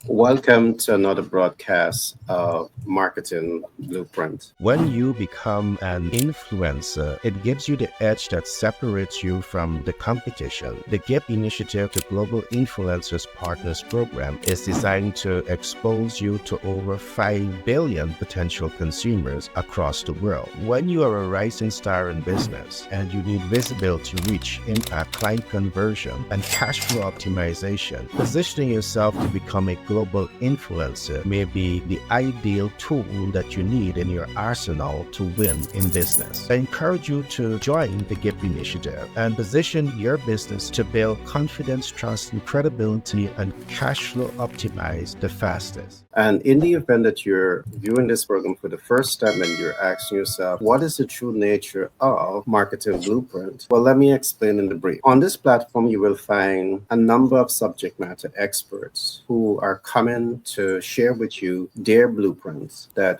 Welcome to another broadcast of Marketing Blueprint. When you become an influencer, it gives you the edge that separates you from the competition. The GIP initiative, the Global Influencers Partners Program, is designed to expose you to over 5 billion potential consumers across the world. When you are a rising star in business and you need visibility, reach, impact, client conversion, and cash flow optimization, positioning yourself to become a global influencer may be the ideal tool that you need in your arsenal to win in business. I encourage you to join the GIP initiative and position your business to build confidence, trust, and credibility and cash flow optimize the fastest. And in the event that you're viewing this program for the first time and you're asking yourself, what is the true nature of Marketing Blueprint? Well, let me explain in the brief. On this platform, you will find a number of subject matter experts who are coming to share with you their blueprints that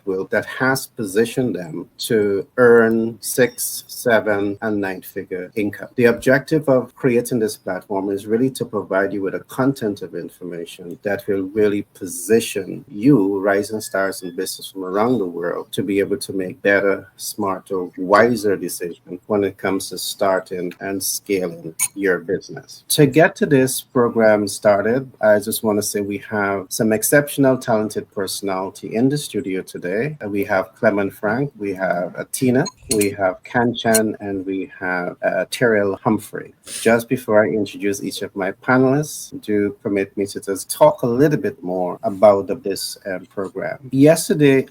has positioned them to earn 6, 7, and 9-figure income. The objective of creating this platform is really to provide you with a content of information that will really position you, rising stars in business from around the world, to be able to make better, smarter, wiser decisions when it comes to starting and scaling your business. To get to this program started, I just want to say we have some exceptional, talented personality in the studio today. We have Clement Frank, we have Tina, we have Kanchan, and we have Terrell Humphrey. Just before I introduce each of my panelists, do permit me to just talk a little bit more about this program.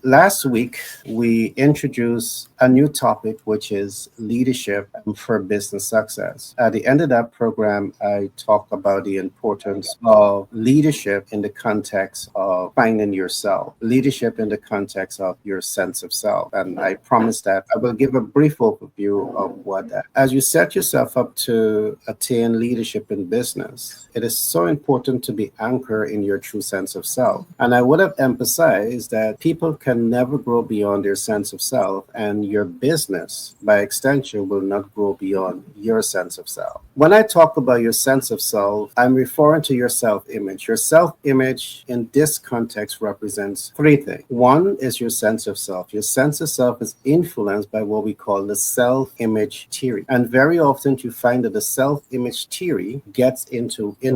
Last week, we introduced a new topic, which is leadership for business success. At the end of that program, I talked about the importance of leadership in the context of finding yourself, leadership in the context of your sense of self. And I promise that I will give a brief overview of what that. As you set yourself up to attain leadership in business, it is so important to be anchored in your true sense of self. And I would have emphasized that people can never grow beyond their sense of self, and your business, by extension, will not grow beyond your sense of self. When I talk about your sense of self, I'm referring to your self-image. Your self-image in this context represents three things. One is your sense of self. Your sense of self is influenced by what we call the self-image theory. And very often you find that the self-image theory gets in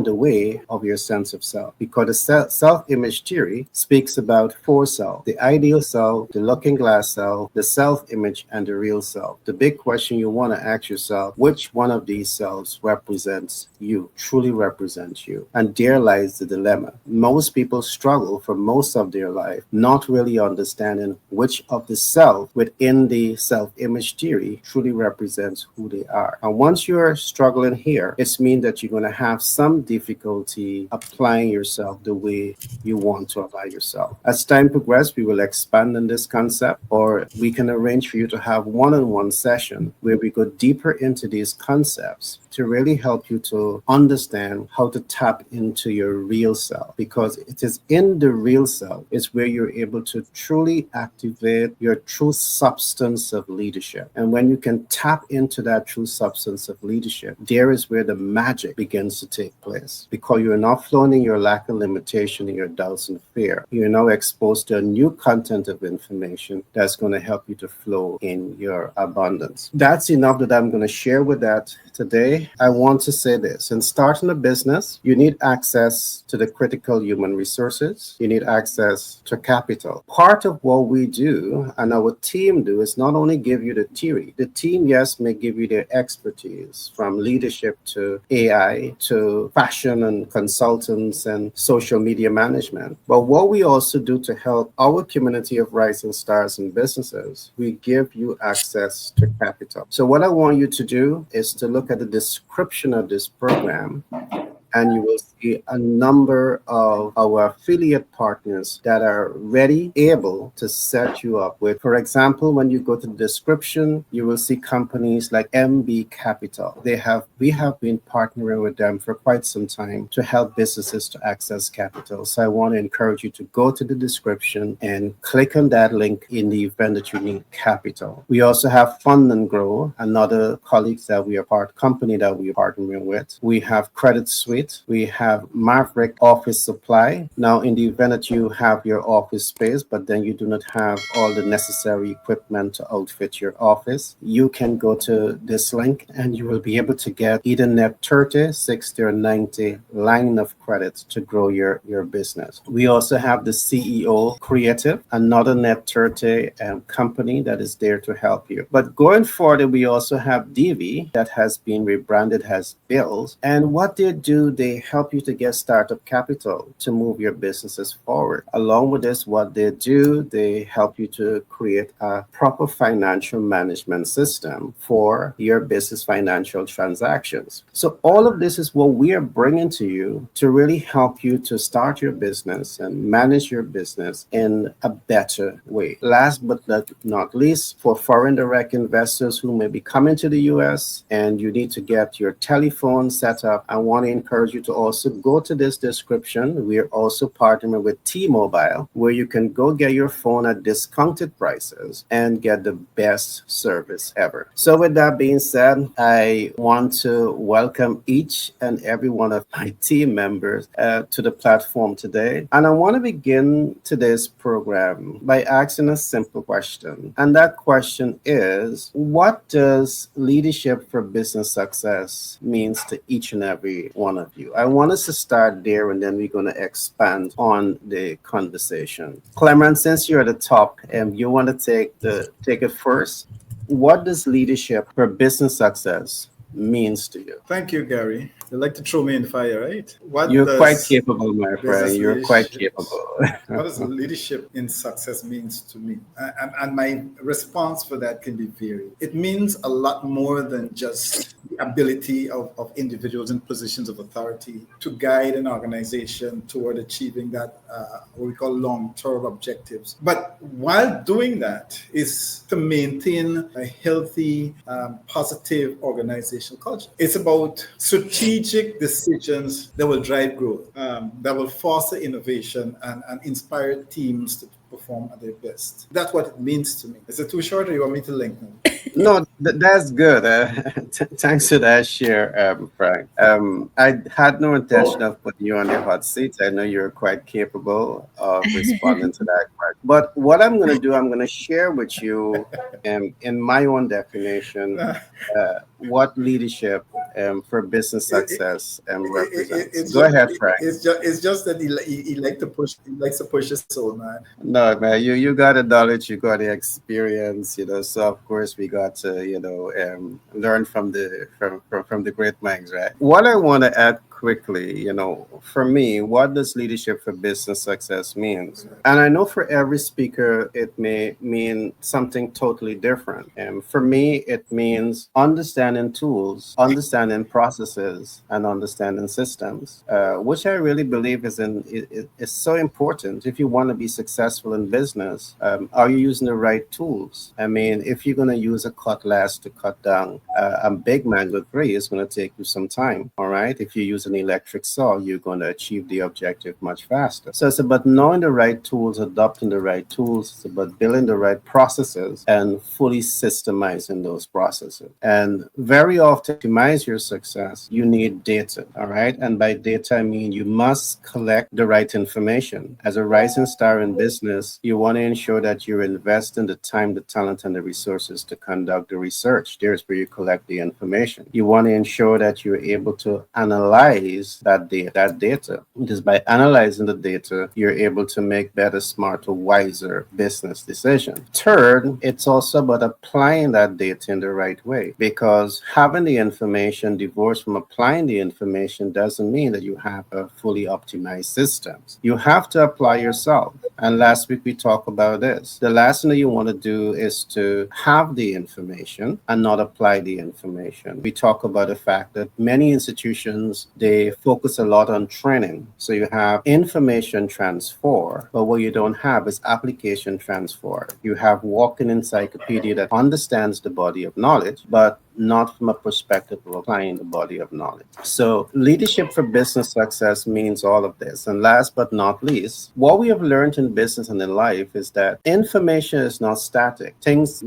the way of your sense of self, because the self-image theory speaks about four selves: the ideal self, the looking glass self, the self-image, and the real self. The big question you want to ask yourself, which one of these selves represents you, truly represents you? And there lies the dilemma. Most people struggle for most of their life, not really understanding which of the self within the self-image theory truly represents who they are. And once you're struggling here, it means that you're going to have some difficulty applying yourself the way you want to apply yourself. As time progresses, we will expand on this concept, or we can arrange for you to have one-on-one session where we go deeper into these concepts to really help you to understand how to tap into your real self, because it is in the real self is where you're able to truly activate your true substance of leadership. And when you can tap into that true substance of leadership, there is where the magic begins to take place, because you're not flowing in your lack of limitation and your doubts and fear. You're now exposed to a new content of information that's going to help you to flow in your abundance. That's enough that I'm going to share with that today. I want to say this: in starting a business, you need access to the critical human resources. You need access to capital. Part of what we do and our team do is not only give you the theory. The team, yes, may give you their expertise, from leadership to AI to fashion and consultants and social media management. But what we also do to help our community of rising stars and businesses, we give you access to capital. So what I want you to do is to look at the description of this program, and you will see a number of our affiliate partners that are ready, able to set you up with. For example, when you go to the description, you will see companies like MB Capital. We have been partnering with them for quite some time to help businesses to access capital. So I want to encourage you to go to the description and click on that link in the event that you need capital. We also have Fund and Grow, another company that we are partnering with. We have Credit Suisse. Suite. We have Maverick Office Supply. Now, in the event that you have your office space, but then you do not have all the necessary equipment to outfit your office, you can go to this link and you will be able to get either net 30, 60, or 90 line of credit to grow your business. We also have the CEO Creative, another net 30 company that is there to help you. But going forward, we also have DV that has been rebranded as Bills. And what they do, they help you to get startup capital to move your businesses forward. Along with this, what they do, they help you to create a proper financial management system for your business financial transactions. So all of this is what we are bringing to you to really help you to start your business and manage your business in a better way. Last but not least, for foreign direct investors who may be coming to the US and you need to get your telephone set up, I want to encourage you to also go to this description. We are also partnering with T-Mobile, where you can go get your phone at discounted prices and get the best service ever. So with that being said, I want to welcome each and every one of my team members to the platform today. And I want to begin today's program by asking a simple question. And that question is, what does leadership for business success means to each and every one of you? I want us to start there, and then we're going to expand on the conversation. Clement, since you're at the top and you want to take it first, what does leadership for business success means to you? Thank you, Gary. You like to throw me in fire, right? You're quite capable, my friend. You're quite capable. What does leadership in success means to me? And my response for that can be varied. It means a lot more than just the ability of individuals in positions of authority to guide an organization toward achieving that, what we call long-term objectives. But while doing that is to maintain a healthy, positive organizational culture. It's about strategic decisions that will drive growth, that will foster innovation and inspire teams to perform at their best. That's what it means to me. Is it too short, or you want me to lengthen? No, that's good. Thanks for that share, Frank. I had no intention of putting you on the hot seat. I know you're quite capable of responding to that question. But what I'm going to do, I'm going to share with you, in my own definition, what leadership for business success represents. Go ahead, Frank. It's just that he likes to push his soul, man. No, man, you got the knowledge, you got the experience, so of course we got to, learn from the great minds, right? What I want to add quickly, for me, what does leadership for business success means? And I know for every speaker, it may mean something totally different. And for me, it means understanding tools, understanding processes, and understanding systems, which I really believe is so important. If you want to be successful in business, are you using the right tools? I mean, if you're going to use a cutlass to cut down a big mango tree, it's going to take you some time, all right? If you use an electric saw, you're going to achieve the objective much faster. So it's about knowing the right tools, adopting the right tools. It's about building the right processes and fully systemizing those processes. And very often, to maximize your success, you need data, all right? And by data, I mean you must collect the right information. As a rising star in business, you want to ensure that you're investing the time, the talent, and the resources to conduct the research. There's where you collect the information. You want to ensure that you're able to analyze that data. Because by analyzing the data, you're able to make better, smarter, wiser business decisions. Third, it's also about applying that data in the right way, because having the information divorced from applying the information doesn't mean that you have a fully optimized system. You have to apply yourself. And last week we talked about this. The last thing that you want to do is to have the information and not apply the information. We talk about the fact that many institutions, they focus a lot on training. So you have information transfer, but what you don't have is application transfer. You have walking encyclopedia that understands the body of knowledge, but not from a perspective of applying the body of knowledge. So, leadership for business success means all of this. And last but not least, what we have learned in business and in life is that information is not static. Things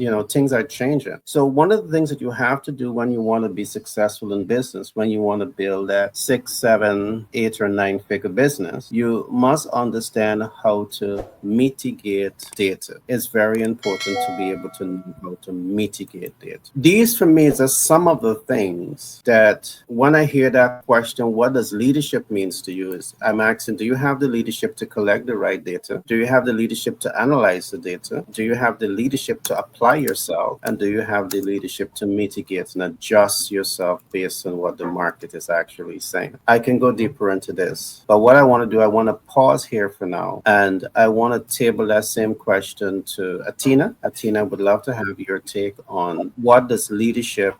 are changing. So, one of the things that you have to do when you want to be successful in business, when you want to build that 6, 7, 8, or 9 figure business, you must understand how to mitigate data. It's very important to be able to know how to mitigate data. These, for me, is just some of the things that when I hear that question, what does leadership means to you? Is I'm asking, do you have the leadership to collect the right data? Do you have the leadership to analyze the data? Do you have the leadership to apply yourself? And do you have the leadership to mitigate and adjust yourself based on what the market is actually saying? I can go deeper into this, but what I want to do, I want to pause here for now, and I want to table that same question to Atina. Atina, I would love to have your take on what does leadership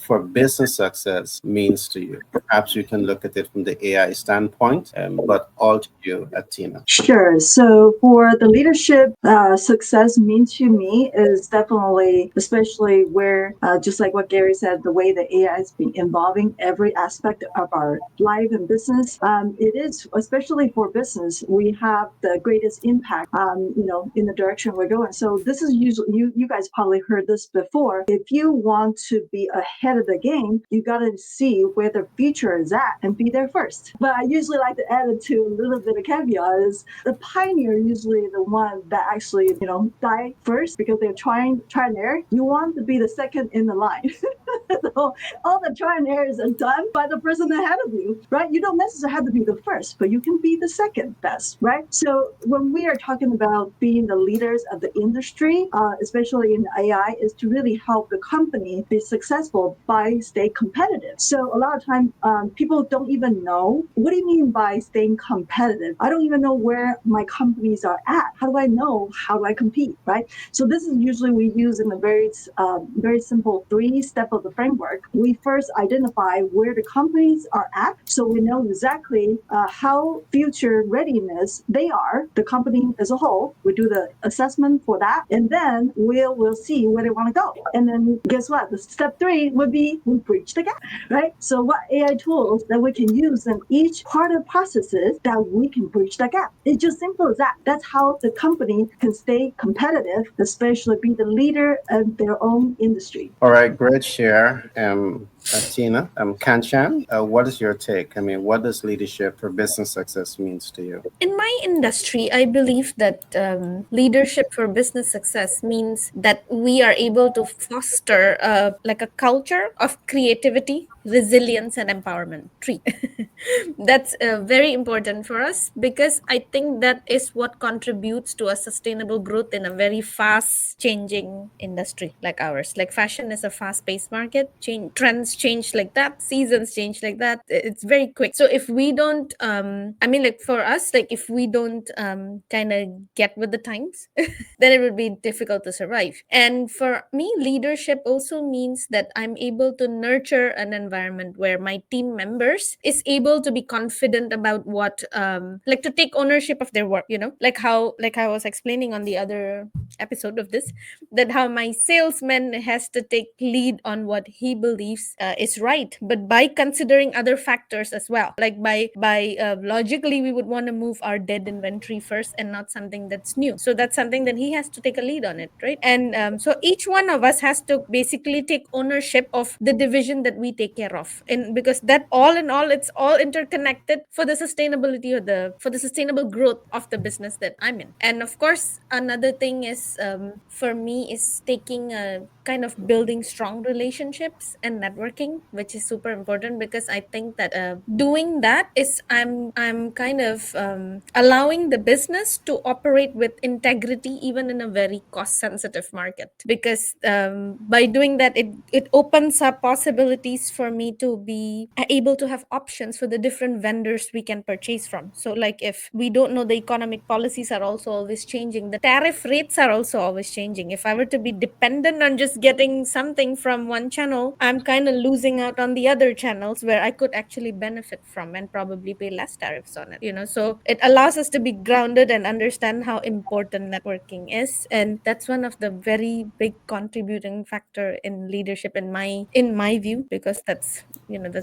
for business success means to you. Perhaps you can look at it from the AI standpoint, but all to you, Atina. Sure. So for the leadership, success means to me is definitely, especially where, just like what Gary said, the way the AI has been involving every aspect of our life and business. It is, especially for business, we have the greatest impact, in the direction we're going. So this is usually, you guys probably heard this before. If you want to be ahead of the game, you got to see where the future is at and be there first. But I usually like to add it to a little bit of caveat is the pioneer usually the one that actually, die first because they're trying and error. You want to be the second in the line. So all the try and errors are done by the person ahead of you, right? You don't necessarily have to be the first, but you can be the second best, right? So when we are talking about being the leaders of the industry, especially in AI, is to really help the company be successful by stay competitive. So a lot of time, people don't even know, what do you mean by staying competitive? I don't even know where my companies are at. How do I know? How do I compete, right? So this is usually we use in a very simple 3-step of the framework. We first identify where the companies are at, so we know exactly how future readiness they are, the company as a whole. We do the assessment for that, and then we'll see where they want to go. And then guess what? The step 3 would be we bridge the gap, right? So what AI tools that we can use in each part of the processes that we can bridge the gap. It's just simple as that. That's how the company can stay competitive, especially be the leader of their own industry. All right, great share, Tina. Kanchan, what is your take? I mean, what does leadership for business success means to you? In my industry, I believe that leadership for business success means that we are able to foster like a culture of creativity, resilience, and empowerment. 3. That's very important for us because I think that is what contributes to a sustainable growth in a very fast changing industry like ours. Like fashion is a fast paced market, trends change like that, seasons change like that. It's very quick. So if we don't, for us, like if we don't kind of get with the times, then it would be difficult to survive. And for me, leadership also means that I'm able to nurture an environment where my team members is able to be confident about what like to take ownership of their work, like I was explaining on the other episode of this, that how my salesman has to take lead on what he believes is right, but by considering other factors as well, like by logically we would want to move our dead inventory first and not something that's new. So that's something that he has to take a lead on it, right? And so each one of us has to basically take ownership of the division that we take care of, and because that all in all, it's all interconnected for the sustainability for the sustainable growth of the business that I'm in. And of course, another thing is for me is taking a kind of building strong relationships and networking, which is super important because I think that doing that is I'm kind of allowing the business to operate with integrity even in a very cost sensitive market, because by doing that it opens up possibilities for me to be able to have options for the different vendors we can purchase from. So like if we don't know, the economic policies are also always changing, the tariff rates are also always changing. If I were to be dependent on just getting something from one channel, I'm kind of while losing out on the other channels where I could actually benefit from and probably pay less tariffs on it, so it allows us to be grounded and understand how important networking is. And that's one of the very big contributing factor in leadership in my view, because that's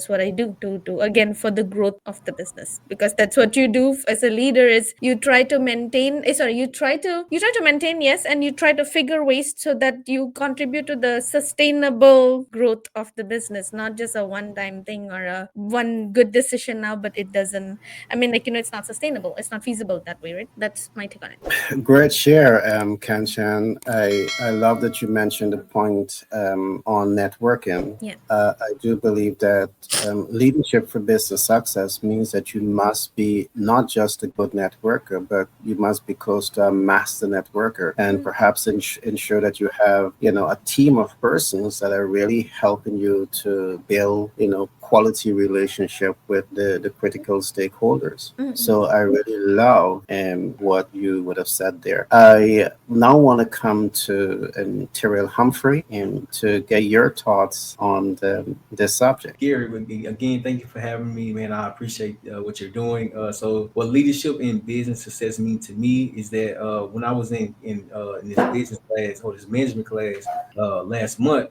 what I do to again for the growth of the business, because that's what you do as a leader is you try to maintain you try to maintain, yes, and you try to figure ways so that you contribute to the sustainable growth of the business, not just a one-time thing or a one good decision now, but it doesn't, it's not sustainable, it's not feasible that way, right? That's my take on it. Great share, Kanchan. I love that you mentioned the point on networking. Yeah. I do believe that leadership for business success means that you must be not just a good networker, but you must be close to a master networker, and perhaps ensure that you have, a team of persons that are really helping you to build, quality relationship with the critical stakeholders. So I really love what you would have said there. I now want to come to Tyrell Humphrey and to get your thoughts on this subject. Gary, again, thank you for having me, man. I appreciate what you're doing. So what leadership and business success mean to me is that when I was in this business class or this management class last month,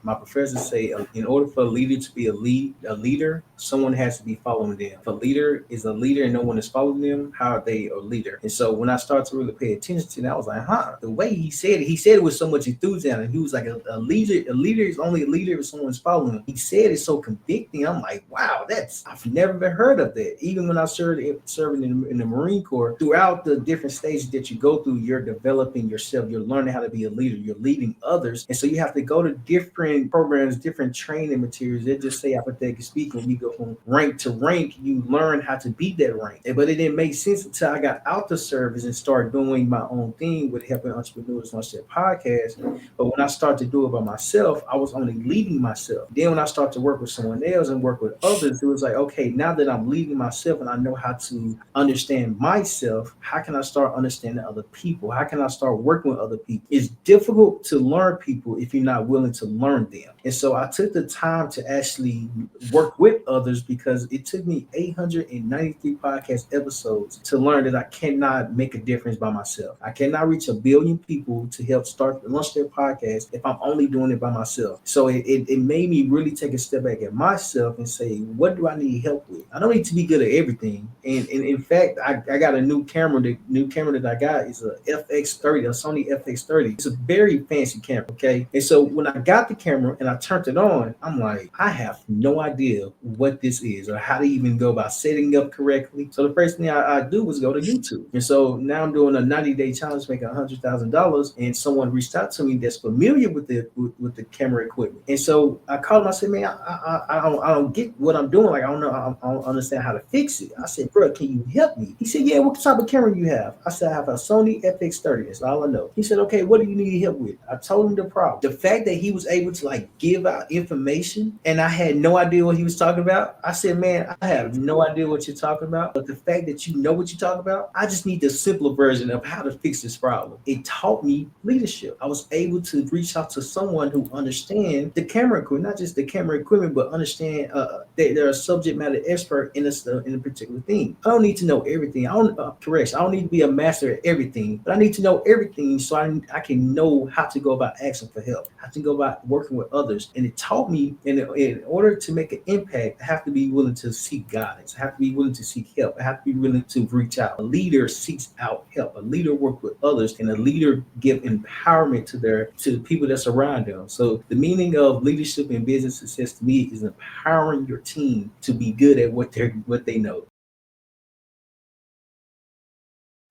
my professor say in order for a leader to be a leader, someone has to be following them. If a leader is a leader and no one is following them, how are they a leader? And so when I started to really pay attention to that, I was like, the way he said it with so much enthusiasm. And he was like, a leader is only a leader if someone's following him. He said it's so convicting. I'm like, wow, I've never been heard of that. Even when I serving in the Marine Corps, throughout the different stages that you go through, you're developing yourself. You're learning how to be a leader. You're leading others. And so you have to go to different programs, different training materials. They just say, hypothetically speaking, when you go from rank to rank, you learn how to beat that rank. But it didn't make sense until I got out the service and started doing my own thing with helping entrepreneurs launch their podcast. But when I started to do it by myself, I was only leading myself. Then when I started to work with someone else and work with others, it was like, okay, now that I'm leading myself and I know how to understand myself, how can I start understanding other people? How can I start working with other people? It's difficult to learn people if you're not willing to learn them. And so I took the time to actually work with others, because it took me 893 podcast episodes to learn that I cannot make a difference by myself. I cannot reach 1 billion people to help launch their podcast if I'm only doing it by myself. So it made me really take a step back at myself and say, what do I need help with? I don't need to be good at everything. And in fact, I got a new camera. The new camera that I got is a FX30, a Sony FX30. It's a very fancy camera, okay? And so when I got the camera and I turned it on, I'm like, I have no idea what this is or how to even go about setting up correctly. So the first thing I do was go to YouTube. And so now I'm doing a 90-day challenge, making $100,000. And someone reached out to me that's familiar with the camera equipment. And so I called him. I said, man, I don't get what I'm doing. Like, I don't understand how to fix it. I said, bro, can you help me? He said, yeah, what type of camera you have? I said, I have a Sony FX30. That's all I know. He said, okay, what do you need help with? I told him the problem. The fact that he was able to give out information and I had no idea what he was talking about. I said, man, I have no idea what you're talking about. But the fact that you know what you're talking about, I just need the simpler version of how to fix this problem. It taught me leadership. I was able to reach out to someone who understands the camera equipment, not just the camera equipment, but understand that they're a subject matter expert in a particular thing. I don't need to know everything. I don't need to be a master at everything, but I need to know everything so I can know how to go about asking for help, how to go about working with others. And it taught me in order to make an impact, I have to be willing to seek guidance. I have to be willing to seek help. I have to be willing to reach out. A leader seeks out help. A leader works with others, and a leader give empowerment to the people that's around them. So the meaning of leadership and business success to me is empowering your team to be good at what they know.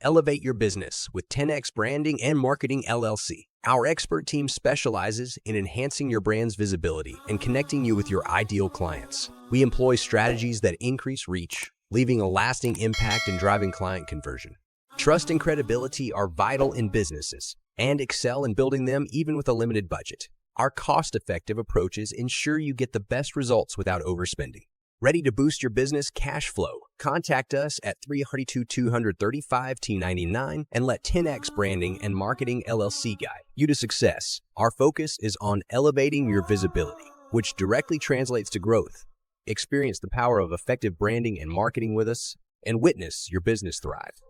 Elevate your business with 10X Branding and Marketing LLC. Our expert team specializes in enhancing your brand's visibility and connecting you with your ideal clients. We employ strategies that increase reach, leaving a lasting impact and driving client conversion. Trust and credibility are vital in businesses, and excel in building them even with a limited budget. Our cost-effective approaches ensure you get the best results without overspending. Ready to boost your business cash flow? Contact us at 332-235-T99 and let 10X Branding and Marketing LLC guide you to success. Our focus is on elevating your visibility. which directly translates to growth. Experience the power of effective branding and marketing with us and witness your business thrive.